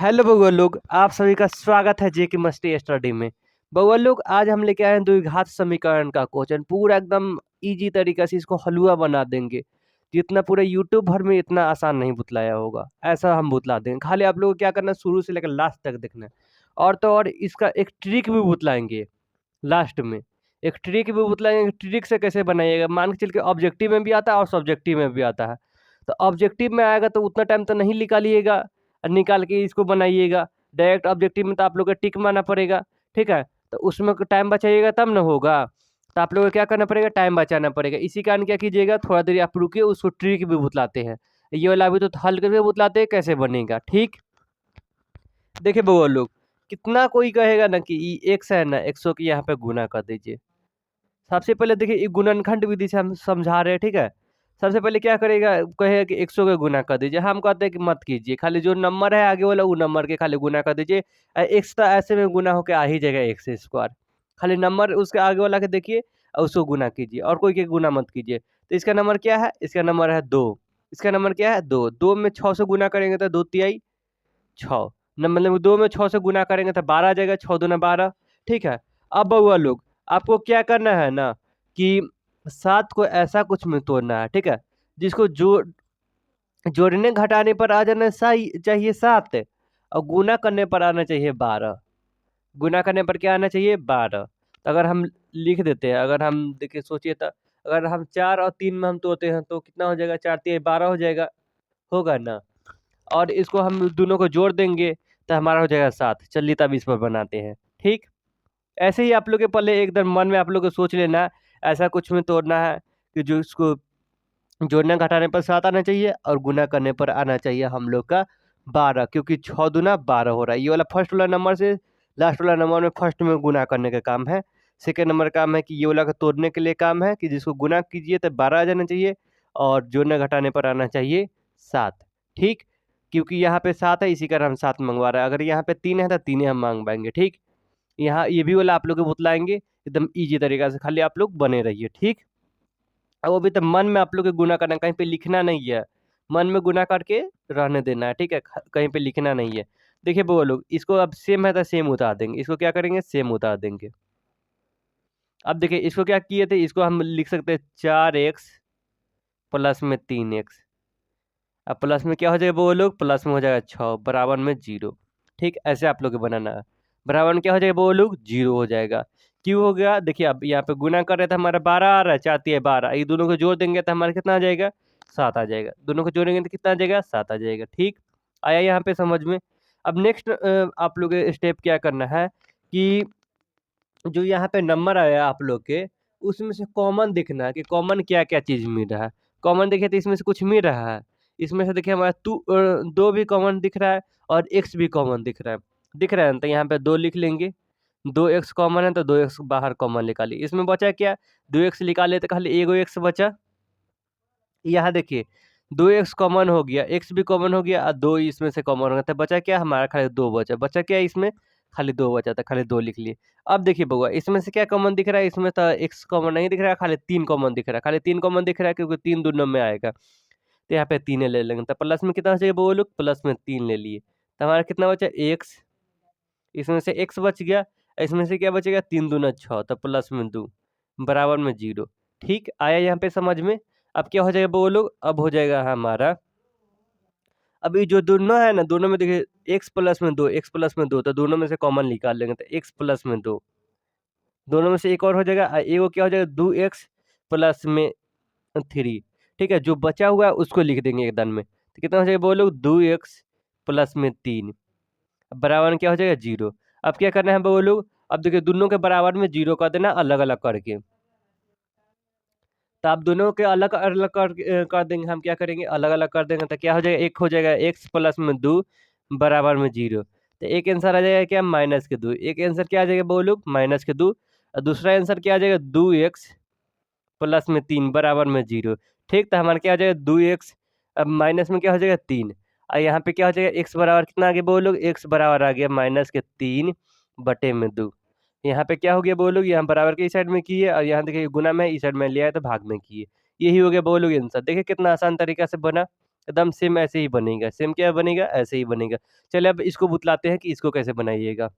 Hello बउआ लोग, आप सभी का स्वागत है जेके मस्ती स्टडी में। बउआ लोग, आज हम लेके आए हैं द्विघात समीकरण का क्वेश्चन। पूरा एकदम इजी तरीका से इसको हलवा बना देंगे। जितना पूरे यूट्यूब भर में इतना आसान नहीं बतलाया होगा, ऐसा हम बतला देंगे। खाली आप लोगों को क्या करना है, शुरू से लेकर लास्ट तक देखना है। और तो और इसका एक ट्रिक भी बतलाएंगे लास्ट में। एक ट्रिक भी बतलाएंगे, ट्रिक से कैसे बनाइएगा। मान के चल के ऑब्जेक्टिव में भी आता है और सब्जेक्टिव में भी आता है। तो ऑब्जेक्टिव में आएगा तो उतना टाइम तो नहीं निकालिएगा, और निकाल के इसको बनाइएगा। डायरेक्ट ऑब्जेक्टिव में तो आप लोग को टिक मारना पड़ेगा, ठीक है। तो उसमें टाइम बचाइएगा तब ना होगा। तो आप लोगों को क्या करना पड़ेगा, टाइम बचाना पड़ेगा। इसी कारण क्या कीजिएगा, थोड़ा देर आप रुकिए, उसको ट्रिक भी बतलाते हैं। ये वाला अभी तो हल करके बतलाते हैं कैसे बनेगा, ठीक। देखिए बउआ लोग, कितना कोई कहेगा ना कि एक्स है ना, 100 की यहाँ पे गुना कर दीजिए। सबसे पहले देखिए, ये गुणनखंड विधि से हम समझा रहे हैं, ठीक है। सबसे पहले क्या करेगा, कहेगा कि 100 का गुना कर दीजिए। हम कहते हैं कि मत कीजिए, खाली जो नंबर है आगे वाला वो नंबर के खाली गुना कर दीजिए। एक्स तो ऐसे में गुना होकर आ ही जाएगा, एक्स स्क्वायर। खाली नंबर उसके आगे वाला के देखिए और उसको गुना कीजिए, और कोई के गुना मत कीजिए। तो इसका नंबर क्या है, इसका नंबर है 2। इसका नंबर क्या है, 2। 2 में 6 से गुना करेंगे तो 2 तिहाई 6। मतलब 2 में 6 से गुना करेंगे तो 12 आ जाएगा, 6 दूना 12, ठीक है। अब बउआ लोग, आपको क्या करना है ना कि 7 को ऐसा कुछ में तोड़ना है, ठीक है, जिसको जोड़ने घटाने पर आ जाना चाहिए 7, और गुना करने पर आना चाहिए 12। गुना करने पर क्या आना चाहिए, 12। तो अगर हम लिख देते हैं, अगर हम देखिए सोचिए तो, अगर हम 4 और 3 में हम तोड़ते हैं तो कितना हो जाएगा, 4 तिहाई 12 हो जाएगा, होगा ना। और इसको हम दोनों को जोड़ देंगे तो हमारा हो जाएगा 7। चलिए तब इस पर बनाते हैं, ठीक। ऐसे ही आप लोग के पहले एकदम मन में आप लोग को सोच लेना, ऐसा कुछ में तोड़ना है कि जो इसको जोड़ना घटाने पर 7 आना चाहिए और गुना करने पर आना चाहिए हम लोग का 12, क्योंकि 6 दूना 12 हो रहा है। ये वाला फर्स्ट वाला नंबर से लास्ट वाला नंबर में फर्स्ट में गुना करने का काम है। सेकेंड नंबर काम है कि ये वाला का तोड़ने के लिए काम है कि जिसको गुना कीजिए तो 12 आ जाना चाहिए, और जोड़ने घटाने पर आना चाहिए 7, ठीक। क्योंकि यहाँ पे 7 है, इसी कारण हम 7 मंगवा रहे हैं। अगर यहाँ पे 3 है तो 3 हम मांग पाएंगे, ठीक। यहाँ ये भी वाला आप लोग को बतलाएंगे एकदम ईजी तरीका से, खाली आप लोग बने रहिए, ठीक। और वो भी तो मन में आप लोग को गुना करना, कहीं पे लिखना नहीं है। मन में गुना करके रहने देना है, ठीक है, कहीं पे लिखना नहीं है। देखिए वो लोग, इसको अब सेम है तो सेम उतार देंगे, इसको क्या करेंगे, सेम उतार देंगे। अब देखिए इसको क्या किए थे, इसको हम लिख सकते हैं 4x प्लस में 3x। अब प्लस में क्या हो जाएगा वो लोग, प्लस में हो जाएगा 6 बराबर में 0, ठीक। ऐसे आप लोग को बनाना है। बराबर में क्या हो जाएगा वो लोग, 0 हो जाएगा। क्यों हो गया, देखिए अब यहाँ पे गुना कर रहे थे, हमारा 12 आ रहा है, 4 तिहाई 12। ये दोनों को जोड़ देंगे तो हमारा कितना आ जाएगा, 7 आ जाएगा। दोनों को जोड़ेंगे तो कितना आ जाएगा, 7 आ जाएगा, ठीक। आया यहाँ पे समझ में। अब नेक्स्ट आप लोग स्टेप क्या करना है कि जो यहाँ पे नंबर आया आप लोग के, उसमें से कॉमन दिखना है कि कॉमन क्या क्या चीज़ मिल रहा है। कॉमन देखिए तो इसमें से कुछ मिल रहा है। इसमें से देखिए हमारा 2 भी कॉमन दिख रहा है और x भी कॉमन दिख रहा है। दिख रहा है ना, तो यहाँ पे 2 लिख लेंगे। 2x कॉमन है तो 2x बाहर कॉमन निकालिए। इसमें बचा क्या, 2x निकाले तो खाली एगो x बचा। यहाँ देखिए 2x कॉमन हो गया, x भी कॉमन हो गया और 2 इसमें से कॉमन हो गया, तो बचा क्या हमारा, खाली 2 बचा। बचा क्या इसमें, खाली 2 बचा, था खाली 2 लिख लिए। अब देखिए बउआ, इसमें से क्या कॉमन दिख रहा है, इसमें तो x कॉमन नहीं दिख रहा है, खाली 3 कॉमन दिख रहा है। खाली 3 कॉमन दिख रहा है क्योंकि 3 दोनों में आएगा, तो यहाँ पे 3 ले लेंगे। तो प्लस में कितना चाहिए बउआ लोग, प्लस में 3 ले लिए, तो हमारा कितना बचा, x। इसमें से x बच गया, इसमें से क्या बचेगा, 3 दूना 6, तो प्लस में 2 बराबर में 0, ठीक। आया यहाँ पे समझ में। अब क्या हो जाएगा वो लोग, अब हो जाएगा हमारा, अब ये जो दोनों है ना, दोनों में देखिए x प्लस में 2, x प्लस में 2, तो दोनों में से कॉमन निकाल लेंगे तो x प्लस में 2। दोनों में से एक और हो जाएगा, एगो क्या हो जाएगा, 2x प्लस में 3, ठीक है। जो बचा हुआ है उसको लिख देंगे एकदम में, तो कितना हो जाएगा बोलो, 2x प्लस में 3 बराबर में क्या हो जाएगा, 0। अब क्या करना है बोलो, अब देखिए दोनों के बराबर में 0 कर देना अलग अलग करके। तो आप दोनों के अलग अलग कर देंगे। हम क्या करेंगे, अलग अलग कर देंगे तो क्या हो जाएगा, एक हो जाएगा x प्लस में 2 बराबर में 0। तो एक आंसर आ जाएगा क्या, -2। एक आंसर क्या आ जाएगा बोलो, -2। और दूसरा आंसर क्या आ जाएगा, 2x प्लस में 3 बराबर में 0, ठीक। तो हमारा क्या हो जाएगा, 2x, अब माइनस में क्या हो जाएगा, 3। और यहाँ पे क्या हो जाएगा, x बराबर कितना आ गया बोलो, x बराबर आ गया -3/2। यहाँ पे क्या हो गया बोलोगे, यहाँ बराबर के इस साइड में किए और यहाँ देखिए गुना में इस साइड में लिया है तो भाग में किए। यही हो गया बोलोगे आंसर। देखिए कितना आसान तरीका से बना। एकदम सेम ऐसे ही बनेगा। सेम क्या बनेगा? ऐसे ही बनेगा। चलिए अब इसको बुतलाते हैं कि इसको कैसे बनाइएगा।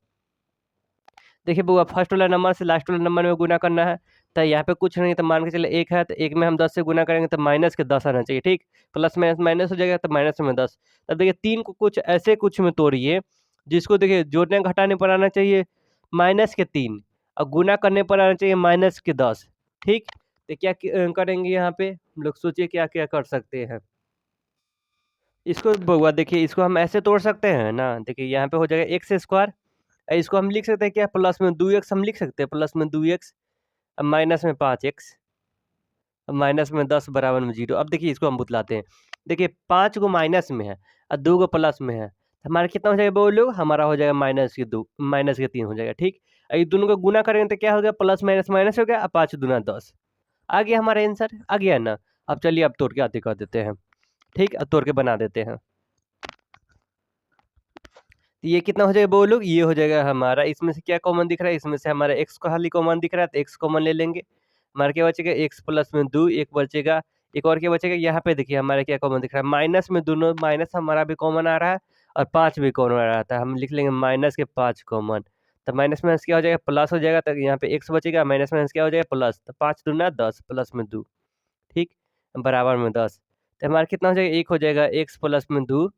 देखिए बुआ, फर्स्ट वाला नंबर से लास्ट वाले नंबर में गुना करना है। तो यहाँ पे कुछ नहीं, तो मान के चलिए 1 है, तो 1 में हम 10 से गुना करेंगे तो माइनस के 10 आना चाहिए, ठीक? प्लस माइनस माइनस हो जाएगा तो माइनस में 10। तब देखिए 3 को कुछ ऐसे कुछ में तोड़िए, जिसको देखिए जोड़ने घटाने पर आना चाहिए माइनस के 3 और गुना करने पर आना चाहिए माइनस के 10, ठीक? तो क्या करेंगे यहाँ पे? हम लोग सोचिए क्या-क्या कर सकते हैं। इसको बउआ देखिए, इसको हम ऐसे तोड़ सकते हैं ना, देखिए यहाँ पे हो जाएगा एक्स स्क्वायर, इसको हम लिख सकते हैं क्या? प्लस में 2x हम लिख सकते हैं, प्लस में 2x, अब माइनस में 5x, अब माइनस में 10 बराबर में 0। अब देखिए इसको हम बुतलाते हैं। देखिए 5 को माइनस में है और 2 को प्लस में है, हमारा कितना हो जाएगा बोलो? हमारा हो जाएगा माइनस के 2, माइनस के 3 हो जाएगा, ठीक? ये दोनों को गुना करेंगे तो क्या हो गया? प्लस माइनस माइनस हो गया, अब 5 दूना 10। आ गया हमारा आंसर, आ गया ना? अब चलिए अब तोड़ के आते कर देते हैं, ठीक? अब तोड़ के बना देते हैं। तो ये कितना हो जाएगा बोलो? ये हो जाएगा हमारा, इसमें से क्या कॉमन दिख रहा है? इसमें से हमारा x को खाली कॉमन दिख रहा है, तो x कॉमन ले लेंगे। हमारा क्या बचेगा? x प्लस में 2, एक बचेगा। एक और क्या बचेगा? यहाँ पे देखिए हमारा क्या कॉमन दिख रहा है? माइनस में दोनों माइनस हमारा भी कॉमन आ रहा है और 5 भी कॉमन आ रहा था। हम लिख लेंगे माइनस के 5 कॉमन। तो माइनस माइनस क्या हो जाएगा? प्लस हो जाएगा। तो यहाँ पे x बचेगा, माइनस माइनस क्या हो जाएगा? प्लस। तो 5 दूना 10 प्लस में 2, ठीक? बराबर में 10। तो हमारा कितना हो जाएगा? 1 हो जाएगा x प्लस में 2।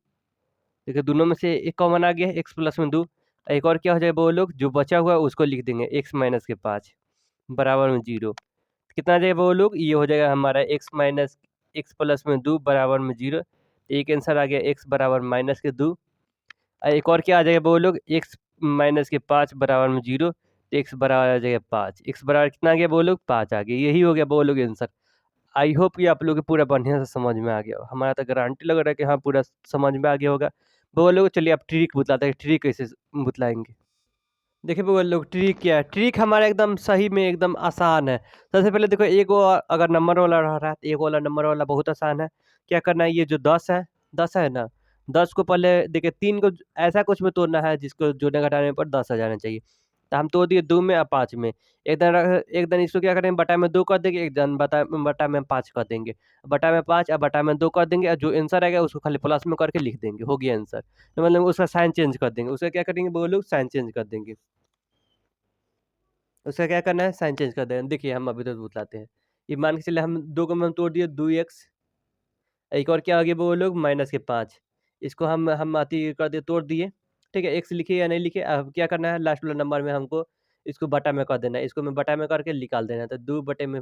देखिए दोनों में से एक कॉमन आ गया है, एक्स प्लस में 2। एक और क्या हो जाएगा वो लोग? जो बचा हुआ है उसको लिख देंगे, एक्स माइनस के 5 बराबर में 0। कितना आ जाएगा वो लोग? ये हो जाएगा हमारा एक्स माइनस एक्स प्लस में 2 बराबर में 0। एक आंसर आ गया एक्स बराबर माइनस के 2। एक और क्या आ जाएगा वो लोग? एक्स माइनस के 5 बराबर में 0। तो एक्स बराबर आ जाएगा 5। एक्स बराबर कितना आ गया वो लोग? 5 आ गया। यही हो गया वो लोग आंसर। आई होप कि आप लोग को पूरा बढ़िया से समझ में आ गया हो। हमारा तो गारंटी लग रहा है कि हाँ, पूरा समझ में आ गया होगा। बउआ लोग चलिए अब ट्रिक बतलाते हैं, ट्रिक कैसे बतलाएँगे। देखिए बउआ लोग, ट्रिक क्या है? ट्रिक हमारा एकदम सही में एकदम आसान है। सबसे पहले देखो, एक वो अगर नंबर वाला रह रहा है तो एक वाला नंबर वाला बहुत आसान है। क्या करना है? ये जो 10 है ना, 10 को पहले देखिए 3 को ऐसा कुछ में तोड़ना है जिसको जोड़ने घटाने पर 10 आ जाना चाहिए। तो हम तोड़ दिए 2 में और 5 में। एक दिन इसको क्या करेंगे? बटा में 2 कर देंगे, एक दिन बटा बटा में 5 कर देंगे। बटा में 5 और बटा में 2 कर देंगे और जो आंसर आएगा उसको खाली प्लस में करके लिख देंगे, हो गया आंसर। तो मतलब उसका साइन चेंज कर देंगे। उसका क्या करेंगे वो लोग? साइन चेंज कर देंगे। उसका क्या करना है? साइन चेंज कर देना। देखिए हम अभी तो बतलाते हैं। ये मान के चलिए हम 2 को हम तोड़ दिए 2x, एक और क्या आ गया वो लोग? माइनस के 5। इसको हम अति कर दिए, तोड़ दिए, ठीक है? एक्स लिखे या नहीं लिखे, अब क्या करना है? लास्ट वाला नंबर में हमको इसको बटा में कर देना है। इसको मैं बटा में करके निकाल देना है। तो 2 बटे में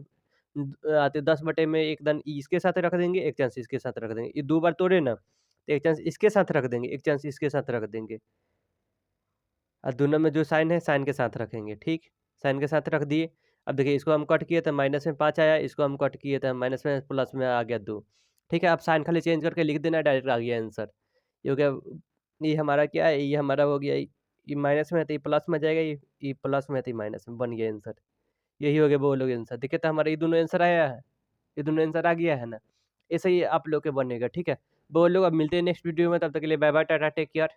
आते 10 बटे में एक दान इसके साथ रख देंगे, एक चांस इसके साथ रख देंगे। ये 2 बार तोड़े ना, तो एक चांस इसके साथ रख देंगे, एक चांस इसके साथ रख देंगे। और दोनों में जो साइन है, साइन के साथ रखेंगे, ठीक? साइन के साथ रख दिए। अब देखिए इसको हम कट किए तो माइनस में 5 आया, इसको हम कट किए तो माइनस में प्लस में आ गया 2। ठीक है? अब साइन खाली चेंज करके लिख देना, डायरेक्ट आ गया आंसर। ये हो गया, ये हमारा क्या है? ये हमारा हो गया, ये माइनस में है तो ये प्लस में जाएगा, ये प्लस में है तो ये माइनस में, बन गया आंसर। यही हो गया वो लोग आंसर। देखिए तो हमारा ये दोनों आंसर आया है, ये दोनों आंसर आ गया है ना? ऐसे ही आप लोग के बनेगा, ठीक है? वो लोग अब मिलते हैं नेक्स्ट वीडियो में, तब तक के लिए bye bye, tata, take care.